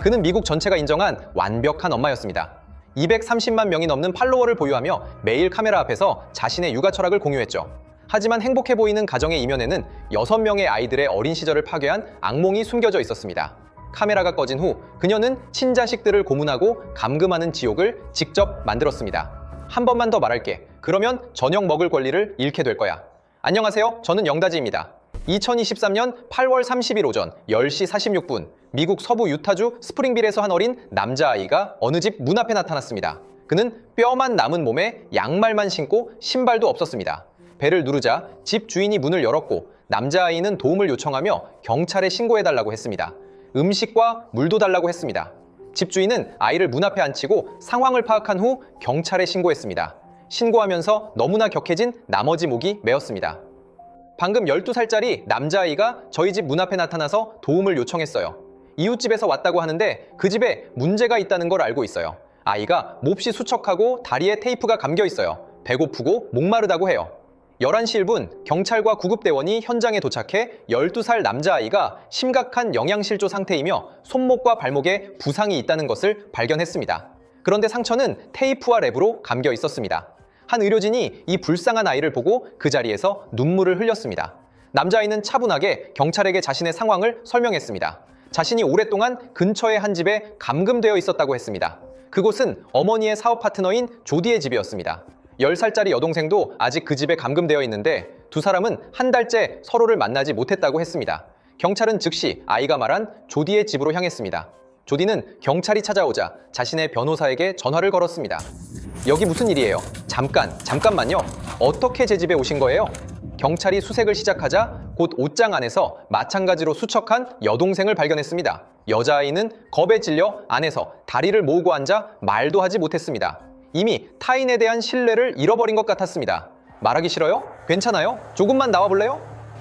그는 미국 전체가 인정한 완벽한 엄마였습니다. 230만 명이 넘는 팔로워를 보유하며 매일 카메라 앞에서 자신의 육아 철학을 공유했죠. 하지만 행복해 보이는 가정의 이면에는 6명의 아이들의 어린 시절을 파괴한 악몽이 숨겨져 있었습니다. 카메라가 꺼진 후 그녀는 친자식들을 고문하고 감금하는 지옥을 직접 만들었습니다. 한 번만 더 말할게. 그러면 저녁 먹을 권리를 잃게 될 거야. 안녕하세요. 저는 영다지입니다. 2023년 8월 30일 오전 10시 46분 미국 서부 유타주 스프링빌에서 한 어린 남자아이가 어느 집 문 앞에 나타났습니다. 그는 뼈만 남은 몸에 양말만 신고 신발도 없었습니다. 벨을 누르자 집 주인이 문을 열었고 남자아이는 도움을 요청하며 경찰에 신고해달라고 했습니다. 음식과 물도 달라고 했습니다. 집주인은 아이를 문 앞에 앉히고 상황을 파악한 후 경찰에 신고했습니다. 신고하면서 너무나 격해진 나머지 목이 메었습니다. 방금 12살짜리 남자아이가 저희 집 문 앞에 나타나서 도움을 요청했어요. 이웃집에서 왔다고 하는데 그 집에 문제가 있다는 걸 알고 있어요. 아이가 몹시 수척하고 다리에 테이프가 감겨 있어요. 배고프고 목마르다고 해요. 11시 1분 경찰과 구급대원이 현장에 도착해 12살 남자아이가 심각한 영양실조 상태이며 손목과 발목에 부상이 있다는 것을 발견했습니다. 그런데 상처는 테이프와 랩으로 감겨 있었습니다. 한 의료진이 이 불쌍한 아이를 보고 그 자리에서 눈물을 흘렸습니다. 남자아이는 차분하게 경찰에게 자신의 상황을 설명했습니다. 자신이 오랫동안 근처의 한 집에 감금되어 있었다고 했습니다. 그곳은 어머니의 사업 파트너인 조디의 집이었습니다. 10살짜리 여동생도 아직 그 집에 감금되어 있는데 두 사람은 한 달째 서로를 만나지 못했다고 했습니다. 경찰은 즉시 아이가 말한 조디의 집으로 향했습니다. 조디는 경찰이 찾아오자 자신의 변호사에게 전화를 걸었습니다. 여기 무슨 일이에요? 잠깐만요. 어떻게 제 집에 오신 거예요? 경찰이 수색을 시작하자 곧 옷장 안에서 마찬가지로 수척한 여동생을 발견했습니다. 여자아이는 겁에 질려 안에서 다리를 모으고 앉아 말도 하지 못했습니다. 이미 타인에 대한 신뢰를 잃어버린 것 같았습니다. 말하기 싫어요? 괜찮아요? 조금만 나와볼래요?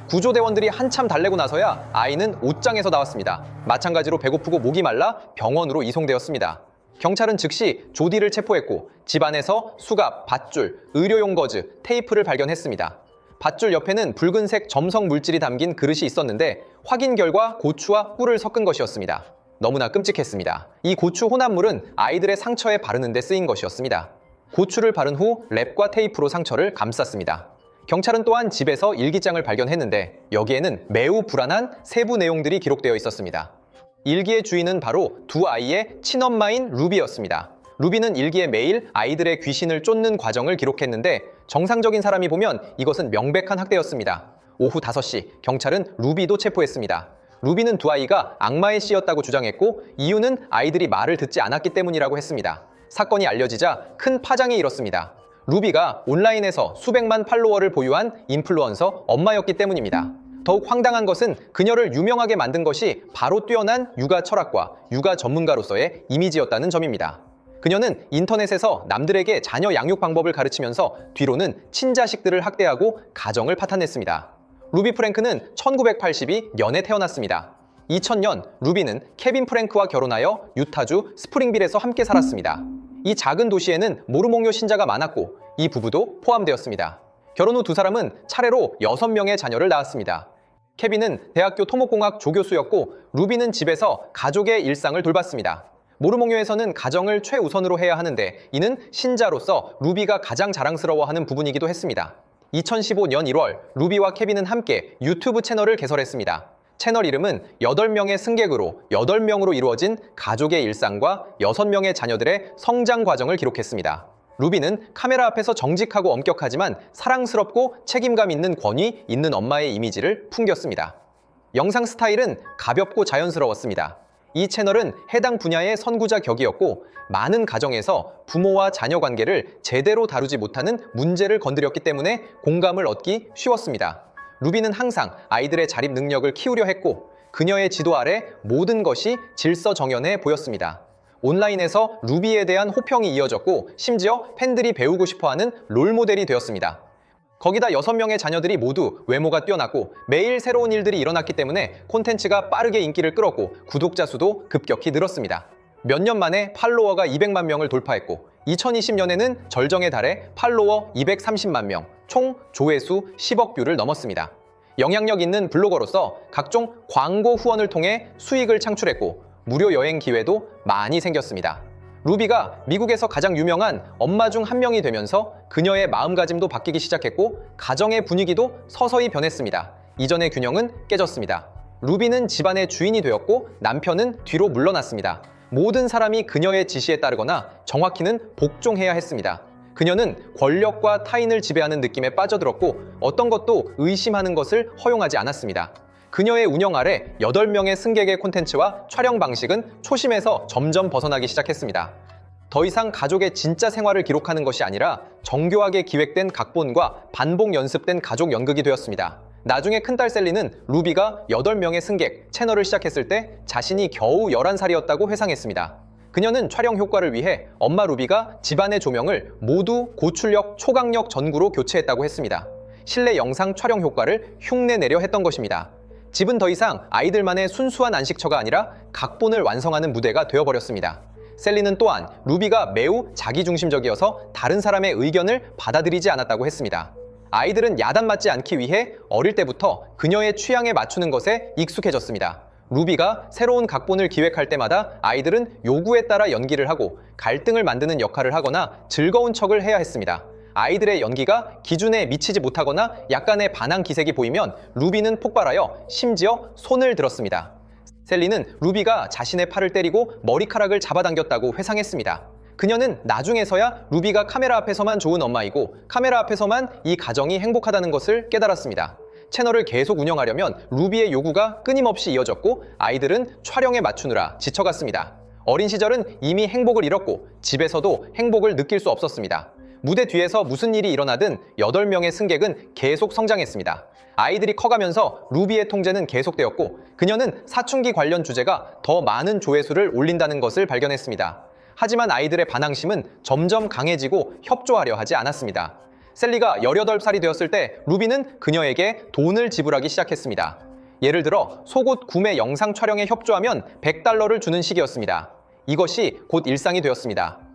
구조대원들이 한참 달래고 나서야 아이는 옷장에서 나왔습니다. 마찬가지로 배고프고 목이 말라 병원으로 이송되었습니다. 경찰은 즉시 조디를 체포했고 집 안에서 수갑, 밧줄, 의료용 거즈, 테이프를 발견했습니다. 밧줄 옆에는 붉은색 점성 물질이 담긴 그릇이 있었는데 확인 결과 고추와 꿀을 섞은 것이었습니다. 너무나 끔찍했습니다. 이 고추 혼합물은 아이들의 상처에 바르는 데 쓰인 것이었습니다. 고추를 바른 후 랩과 테이프로 상처를 감쌌습니다. 경찰은 또한 집에서 일기장을 발견했는데 여기에는 매우 불안한 세부 내용들이 기록되어 있었습니다. 일기의 주인은 바로 두 아이의 친엄마인 루비였습니다. 루비는 일기에 매일 아이들의 귀신을 쫓는 과정을 기록했는데 정상적인 사람이 보면 이것은 명백한 학대였습니다. 오후 5시 경찰은 루비도 체포했습니다. 루비는 두 아이가 악마의 씨였다고 주장했고 이유는 아이들이 말을 듣지 않았기 때문이라고 했습니다. 사건이 알려지자 큰 파장이 일었습니다. 루비가 온라인에서 수백만 팔로워를 보유한 인플루언서 엄마였기 때문입니다. 더욱 황당한 것은 그녀를 유명하게 만든 것이 바로 뛰어난 육아 철학과 육아 전문가로서의 이미지였다는 점입니다. 그녀는 인터넷에서 남들에게 자녀 양육 방법을 가르치면서 뒤로는 친자식들을 학대하고 가정을 파탄냈습니다. 루비 프랭크는 1982년에 태어났습니다. 2000년 루비는 케빈 프랭크와 결혼하여 유타주 스프링빌에서 함께 살았습니다. 이 작은 도시에는 모르몽요 신자가 많았고 이 부부도 포함되었습니다. 결혼 후 두 사람은 차례로 6명의 자녀를 낳았습니다. 케빈은 대학교 토목공학 조교수였고 루비는 집에서 가족의 일상을 돌봤습니다. 모르몽요에서는 가정을 최우선으로 해야 하는데 이는 신자로서 루비가 가장 자랑스러워하는 부분이기도 했습니다. 2015년 1월 루비와 케빈은 함께 유튜브 채널을 개설했습니다. 채널 이름은 8명의 승객으로 8명으로 이루어진 가족의 일상과 6명의 자녀들의 성장 과정을 기록했습니다. 루비는 카메라 앞에서 정직하고 엄격하지만 사랑스럽고 책임감 있는 권위 있는 엄마의 이미지를 풍겼습니다. 영상 스타일은 가볍고 자연스러웠습니다. 이 채널은 해당 분야의 선구자 격이었고 많은 가정에서 부모와 자녀 관계를 제대로 다루지 못하는 문제를 건드렸기 때문에 공감을 얻기 쉬웠습니다. 루비는 항상 아이들의 자립 능력을 키우려 했고 그녀의 지도 아래 모든 것이 질서정연해 보였습니다. 온라인에서 루비에 대한 호평이 이어졌고 심지어 팬들이 배우고 싶어하는 롤모델이 되었습니다. 거기다 6명의 자녀들이 모두 외모가 뛰어났고 매일 새로운 일들이 일어났기 때문에 콘텐츠가 빠르게 인기를 끌었고 구독자 수도 급격히 늘었습니다. 몇 년 만에 팔로워가 200만 명을 돌파했고 2020년에는 절정에 달해 팔로워 230만 명, 총 조회수 10억 뷰를 넘었습니다. 영향력 있는 블로거로서 각종 광고 후원을 통해 수익을 창출했고 무료 여행 기회도 많이 생겼습니다. 루비가 미국에서 가장 유명한 엄마 중 한 명이 되면서 그녀의 마음가짐도 바뀌기 시작했고 가정의 분위기도 서서히 변했습니다. 이전의 균형은 깨졌습니다. 루비는 집안의 주인이 되었고 남편은 뒤로 물러났습니다. 모든 사람이 그녀의 지시에 따르거나 정확히는 복종해야 했습니다. 그녀는 권력과 타인을 지배하는 느낌에 빠져들었고 어떤 것도 의심하는 것을 허용하지 않았습니다. 그녀의 운영 아래 8명의 승객의 콘텐츠와 촬영 방식은 초심에서 점점 벗어나기 시작했습니다. 더 이상 가족의 진짜 생활을 기록하는 것이 아니라 정교하게 기획된 각본과 반복 연습된 가족 연극이 되었습니다. 나중에 큰딸 셀리는 루비가 8명의 승객 채널을 시작했을 때 자신이 겨우 11살이었다고 회상했습니다. 그녀는 촬영 효과를 위해 엄마 루비가 집안의 조명을 모두 고출력 초강력 전구로 교체했다고 했습니다. 실내 영상 촬영 효과를 흉내내려 했던 것입니다. 집은 더 이상 아이들만의 순수한 안식처가 아니라 각본을 완성하는 무대가 되어버렸습니다. 셀리는 또한 루비가 매우 자기중심적이어서 다른 사람의 의견을 받아들이지 않았다고 했습니다. 아이들은 야단 맞지 않기 위해 어릴 때부터 그녀의 취향에 맞추는 것에 익숙해졌습니다. 루비가 새로운 각본을 기획할 때마다 아이들은 요구에 따라 연기를 하고 갈등을 만드는 역할을 하거나 즐거운 척을 해야 했습니다. 아이들의 연기가 기준에 미치지 못하거나 약간의 반항 기색이 보이면 루비는 폭발하여 심지어 손을 들었습니다. 셀리는 루비가 자신의 팔을 때리고 머리카락을 잡아당겼다고 회상했습니다. 그녀는 나중에서야 루비가 카메라 앞에서만 좋은 엄마이고 카메라 앞에서만 이 가정이 행복하다는 것을 깨달았습니다. 채널을 계속 운영하려면 루비의 요구가 끊임없이 이어졌고 아이들은 촬영에 맞추느라 지쳐갔습니다. 어린 시절은 이미 행복을 잃었고 집에서도 행복을 느낄 수 없었습니다. 무대 뒤에서 무슨 일이 일어나든 8명의 승객은 계속 성장했습니다. 아이들이 커가면서 루비의 통제는 계속되었고 그녀는 사춘기 관련 주제가 더 많은 조회수를 올린다는 것을 발견했습니다. 하지만 아이들의 반항심은 점점 강해지고 협조하려 하지 않았습니다. 셀리가 18살이 되었을 때 루비는 그녀에게 돈을 지불하기 시작했습니다. 예를 들어 속옷 구매 영상 촬영에 협조하면 $100를 주는 시기였습니다. 이것이 곧 일상이 되었습니다.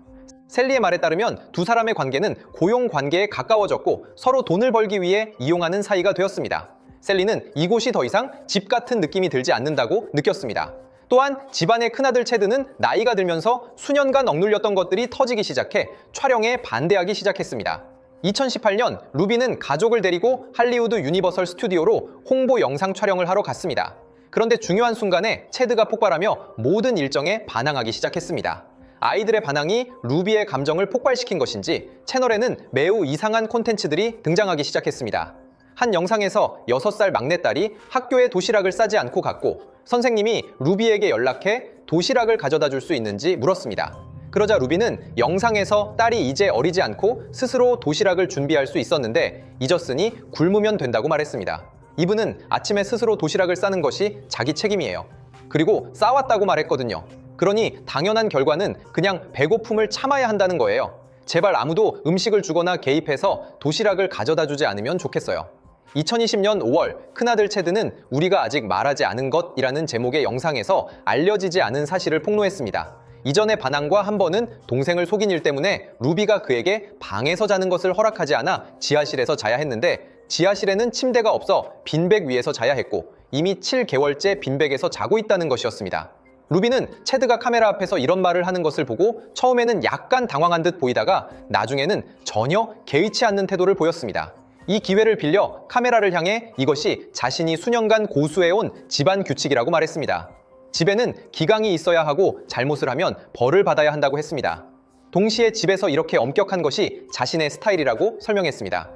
셀리의 말에 따르면 두 사람의 관계는 고용 관계에 가까워졌고 서로 돈을 벌기 위해 이용하는 사이가 되었습니다. 셀리는 이곳이 더 이상 집 같은 느낌이 들지 않는다고 느꼈습니다. 또한 집안의 큰아들 체드는 나이가 들면서 수년간 억눌렸던 것들이 터지기 시작해 촬영에 반대하기 시작했습니다. 2018년 루비는 가족을 데리고 할리우드 유니버설 스튜디오로 홍보 영상 촬영을 하러 갔습니다. 그런데 중요한 순간에 체드가 폭발하며 모든 일정에 반항하기 시작했습니다. 아이들의 반항이 루비의 감정을 폭발시킨 것인지 채널에는 매우 이상한 콘텐츠들이 등장하기 시작했습니다. 한 영상에서 6살 막내딸이 학교에 도시락을 싸지 않고 갔고 선생님이 루비에게 연락해 도시락을 가져다 줄 수 있는지 물었습니다. 그러자 루비는 영상에서 딸이 이제 어리지 않고 스스로 도시락을 준비할 수 있었는데 잊었으니 굶으면 된다고 말했습니다. 이분은 아침에 스스로 도시락을 싸는 것이 자기 책임이에요. 그리고 싸왔다고 말했거든요. 그러니 당연한 결과는 그냥 배고픔을 참아야 한다는 거예요. 제발 아무도 음식을 주거나 개입해서 도시락을 가져다 주지 않으면 좋겠어요. 2020년 5월 큰아들 체드는 우리가 아직 말하지 않은 것이라는 제목의 영상에서 알려지지 않은 사실을 폭로했습니다. 이전의 반항과 한 번은 동생을 속인 일 때문에 루비가 그에게 방에서 자는 것을 허락하지 않아 지하실에서 자야 했는데 지하실에는 침대가 없어 빈백 위에서 자야 했고 이미 7개월째 빈백에서 자고 있다는 것이었습니다. 루비는 체드가 카메라 앞에서 이런 말을 하는 것을 보고 처음에는 약간 당황한 듯 보이다가 나중에는 전혀 개의치 않는 태도를 보였습니다. 이 기회를 빌려 카메라를 향해 이것이 자신이 수년간 고수해온 집안 규칙이라고 말했습니다. 집에는 기강이 있어야 하고 잘못을 하면 벌을 받아야 한다고 했습니다. 동시에 집에서 이렇게 엄격한 것이 자신의 스타일이라고 설명했습니다.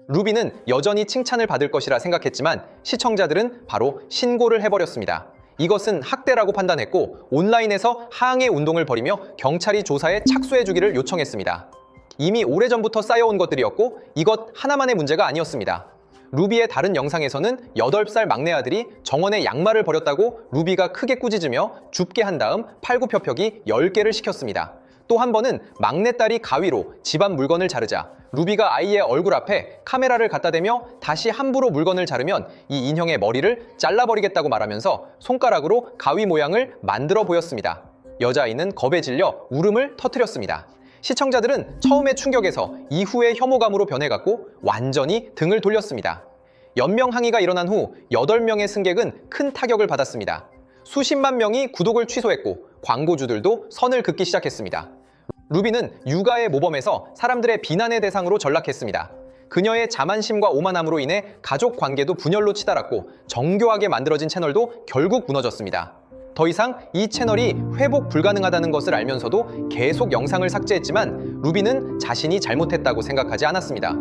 루비는 여전히 칭찬을 받을 것이라 생각했지만 시청자들은 바로 신고를 해버렸습니다. 이것은 학대라고 판단했고 온라인에서 항해 운동을 벌이며 경찰이 조사에 착수해주기를 요청했습니다. 이미 오래전부터 쌓여온 것들이었고 이것 하나만의 문제가 아니었습니다. 루비의 다른 영상에서는 8살 막내 아들이 정원에 양말을 버렸다고 루비가 크게 꾸짖으며 줍게 한 다음 팔굽혀펴기 10개를 시켰습니다. 또 한 번은 막내딸이 가위로 집안 물건을 자르자 루비가 아이의 얼굴 앞에 카메라를 갖다 대며 다시 함부로 물건을 자르면 이 인형의 머리를 잘라버리겠다고 말하면서 손가락으로 가위 모양을 만들어 보였습니다. 여자아이는 겁에 질려 울음을 터뜨렸습니다. 시청자들은 처음의 충격에서 이후의 혐오감으로 변해갔고 완전히 등을 돌렸습니다. 연명 항의가 일어난 후 8명의 승객은 큰 타격을 받았습니다. 수십만 명이 구독을 취소했고 광고주들도 선을 긋기 시작했습니다. 루비는 육아의 모범에서 사람들의 비난의 대상으로 전락했습니다. 그녀의 자만심과 오만함으로 인해 가족 관계도 분열로 치달았고 정교하게 만들어진 채널도 결국 무너졌습니다. 더 이상 이 채널이 회복 불가능하다는 것을 알면서도 계속 영상을 삭제했지만 루비는 자신이 잘못했다고 생각하지 않았습니다.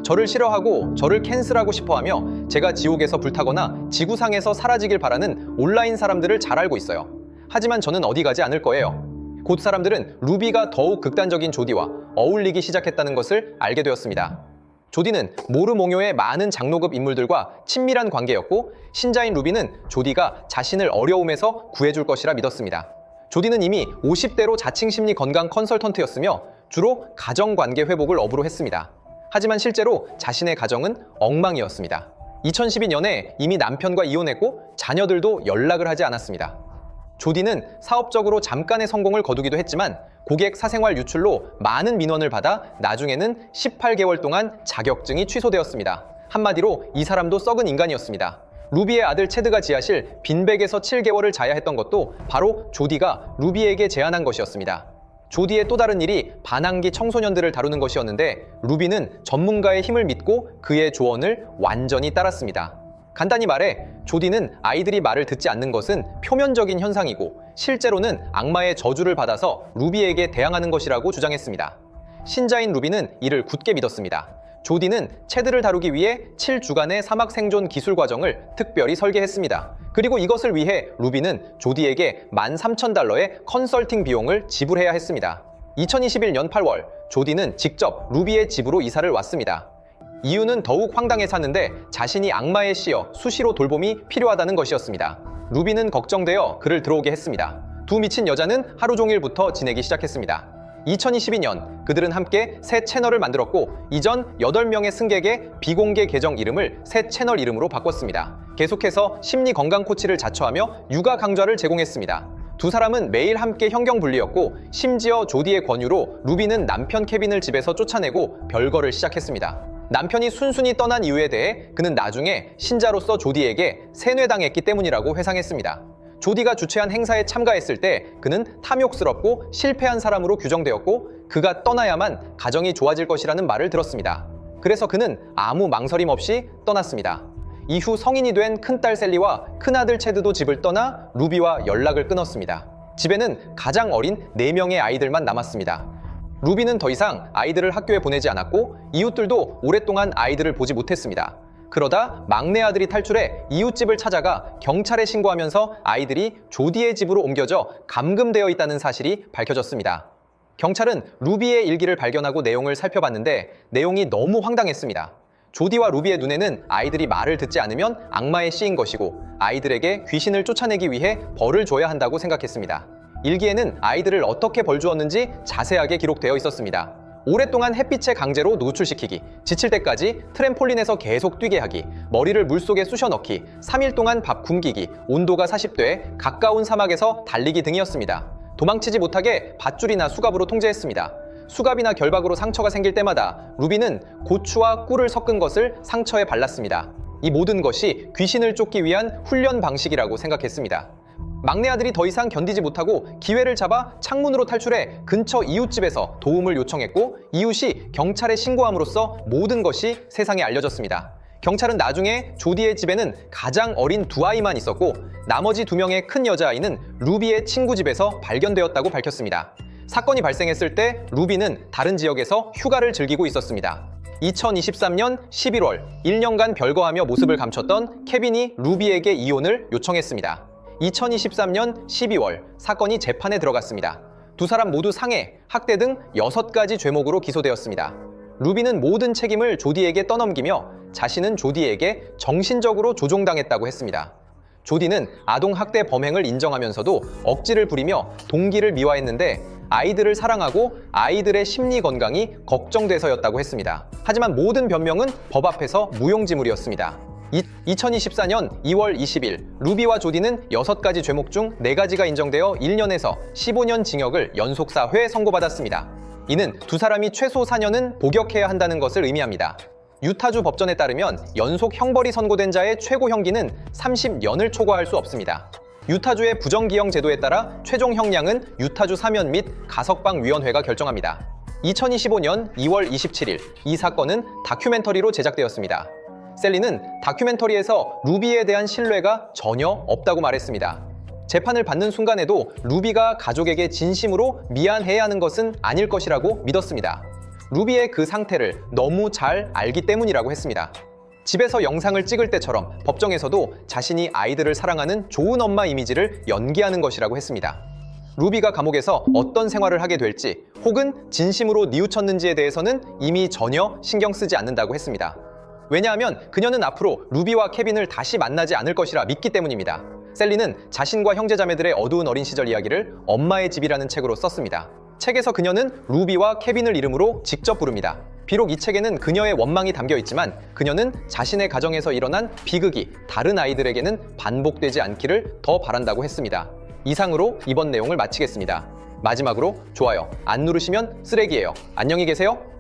저를 싫어하고 저를 캔슬하고 싶어하며 제가 지옥에서 불타거나 지구상에서 사라지길 바라는 온라인 사람들을 잘 알고 있어요. 하지만 저는 어디 가지 않을 거예요. 곧 사람들은 루비가 더욱 극단적인 조디와 어울리기 시작했다는 것을 알게 되었습니다. 조디는 모르몽요의 많은 장로급 인물들과 친밀한 관계였고 신자인 루비는 조디가 자신을 어려움에서 구해줄 것이라 믿었습니다. 조디는 이미 50대로 자칭심리 건강 컨설턴트였으며 주로 가정관계 회복을 업으로 했습니다. 하지만 실제로 자신의 가정은 엉망이었습니다. 2012년에 이미 남편과 이혼했고 자녀들도 연락을 하지 않았습니다. 조디는 사업적으로 잠깐의 성공을 거두기도 했지만 고객 사생활 유출로 많은 민원을 받아 나중에는 18개월 동안 자격증이 취소되었습니다. 한마디로 이 사람도 썩은 인간이었습니다. 루비의 아들 체드가 지하실 빈백에서 7개월을 자야 했던 것도 바로 조디가 루비에게 제안한 것이었습니다. 조디의 또 다른 일이 반항기 청소년들을 다루는 것이었는데 루비는 전문가의 힘을 믿고 그의 조언을 완전히 따랐습니다. 간단히 말해 조디는 아이들이 말을 듣지 않는 것은 표면적인 현상이고 실제로는 악마의 저주를 받아서 루비에게 대항하는 것이라고 주장했습니다. 신자인 루비는 이를 굳게 믿었습니다. 조디는 체드를 다루기 위해 7주간의 사막 생존 기술 과정을 특별히 설계했습니다. 그리고 이것을 위해 루비는 조디에게 $13,000의 컨설팅 비용을 지불해야 했습니다. 2021년 8월 조디는 직접 루비의 집으로 이사를 왔습니다. 이유는 더욱 황당해 샀는데 자신이 악마에 씌여 수시로 돌봄이 필요하다는 것이었습니다. 루비는 걱정되어 그를 들어오게 했습니다. 두 미친 여자는 하루 종일부터 지내기 시작했습니다. 2022년 그들은 함께 새 채널을 만들었고 이전 8명의 승객의 비공개 계정 이름을 새 채널 이름으로 바꿨습니다. 계속해서 심리 건강 코치를 자처하며 육아 강좌를 제공했습니다. 두 사람은 매일 함께 형경분리였고 심지어 조디의 권유로 루비는 남편 케빈을 집에서 쫓아내고 별거를 시작했습니다. 남편이 순순히 떠난 이유에 대해 그는 나중에 신자로서 조디에게 세뇌당했기 때문이라고 회상했습니다. 조디가 주최한 행사에 참가했을 때 그는 탐욕스럽고 실패한 사람으로 규정되었고 그가 떠나야만 가정이 좋아질 것이라는 말을 들었습니다. 그래서 그는 아무 망설임 없이 떠났습니다. 이후 성인이 된 큰딸 셀리와 큰아들 체드도 집을 떠나 루비와 연락을 끊었습니다. 집에는 가장 어린 4명의 아이들만 남았습니다. 루비는 더 이상 아이들을 학교에 보내지 않았고 이웃들도 오랫동안 아이들을 보지 못했습니다. 그러다 막내 아들이 탈출해 이웃집을 찾아가 경찰에 신고하면서 아이들이 조디의 집으로 옮겨져 감금되어 있다는 사실이 밝혀졌습니다. 경찰은 루비의 일기를 발견하고 내용을 살펴봤는데 내용이 너무 황당했습니다. 조디와 루비의 눈에는 아이들이 말을 듣지 않으면 악마에 씌인 것이고 아이들에게 귀신을 쫓아내기 위해 벌을 줘야 한다고 생각했습니다. 일기에는 아이들을 어떻게 벌주었는지 자세하게 기록되어 있었습니다. 오랫동안 햇빛에 강제로 노출시키기, 지칠 때까지 트램폴린에서 계속 뛰게 하기, 머리를 물속에 쑤셔 넣기, 3일 동안 밥 굶기기, 온도가 40도에 가까운 사막에서 달리기 등이었습니다. 도망치지 못하게 밧줄이나 수갑으로 통제했습니다. 수갑이나 결박으로 상처가 생길 때마다 루비는 고추와 꿀을 섞은 것을 상처에 발랐습니다. 이 모든 것이 귀신을 쫓기 위한 훈련 방식이라고 생각했습니다. 막내 아들이 더 이상 견디지 못하고 기회를 잡아 창문으로 탈출해 근처 이웃집에서 도움을 요청했고 이웃이 경찰에 신고함으로써 모든 것이 세상에 알려졌습니다. 경찰은 나중에 조디의 집에는 가장 어린 2아이만 있었고 나머지 2명의 큰 여자아이는 루비의 친구 집에서 발견되었다고 밝혔습니다. 사건이 발생했을 때 루비는 다른 지역에서 휴가를 즐기고 있었습니다. 2023년 11월 1년간 별거하며 모습을 감췄던 케빈이 루비에게 이혼을 요청했습니다. 2023년 12월 사건이 재판에 들어갔습니다. 두 사람 모두 상해, 학대 등 6가지 죄목으로 기소되었습니다. 루비는 모든 책임을 조디에게 떠넘기며 자신은 조디에게 정신적으로 조종당했다고 했습니다. 조디는 아동학대 범행을 인정하면서도 억지를 부리며 동기를 미화했는데 아이들을 사랑하고 아이들의 심리 건강이 걱정돼서였다고 했습니다. 하지만 모든 변명은 법 앞에서 무용지물이었습니다. 2024년 2월 20일 루비와 조디는 6가지 죄목 중 4가지가 인정되어 1년에서 15년 징역을 연속 4회 선고받았습니다. 이는 두 사람이 최소 4년은 복역해야 한다는 것을 의미합니다. 유타주 법전에 따르면 연속 형벌이 선고된 자의 최고 형기는 30년을 초과할 수 없습니다. 유타주의 부정기형 제도에 따라 최종 형량은 유타주 사면 및 가석방위원회가 결정합니다. 2025년 2월 27일 이 사건은 다큐멘터리로 제작되었습니다. 셀리는 다큐멘터리에서 루비에 대한 신뢰가 전혀 없다고 말했습니다. 재판을 받는 순간에도 루비가 가족에게 진심으로 미안해야 하는 것은 아닐 것이라고 믿었습니다. 루비의 그 상태를 너무 잘 알기 때문이라고 했습니다. 집에서 영상을 찍을 때처럼 법정에서도 자신이 아이들을 사랑하는 좋은 엄마 이미지를 연기하는 것이라고 했습니다. 루비가 감옥에서 어떤 생활을 하게 될지 혹은 진심으로 뉘우쳤는지에 대해서는 이미 전혀 신경 쓰지 않는다고 했습니다. 왜냐하면 그녀는 앞으로 루비와 케빈을 다시 만나지 않을 것이라 믿기 때문입니다. 셀리는 자신과 형제자매들의 어두운 어린 시절 이야기를 엄마의 집이라는 책으로 썼습니다. 책에서 그녀는 루비와 케빈을 이름으로 직접 부릅니다. 비록 이 책에는 그녀의 원망이 담겨 있지만 그녀는 자신의 가정에서 일어난 비극이 다른 아이들에게는 반복되지 않기를 더 바란다고 했습니다. 이상으로 이번 내용을 마치겠습니다. 마지막으로 좋아요 안 누르시면 쓰레기예요. 안녕히 계세요.